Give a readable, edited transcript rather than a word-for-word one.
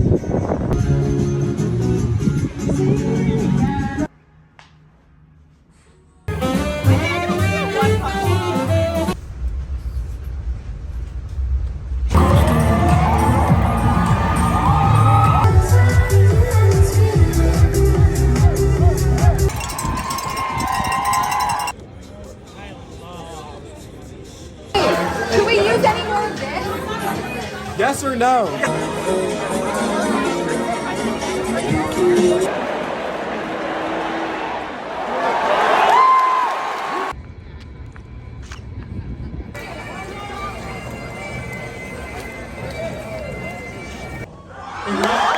Should we use any more of this? Yes or no? Yeah.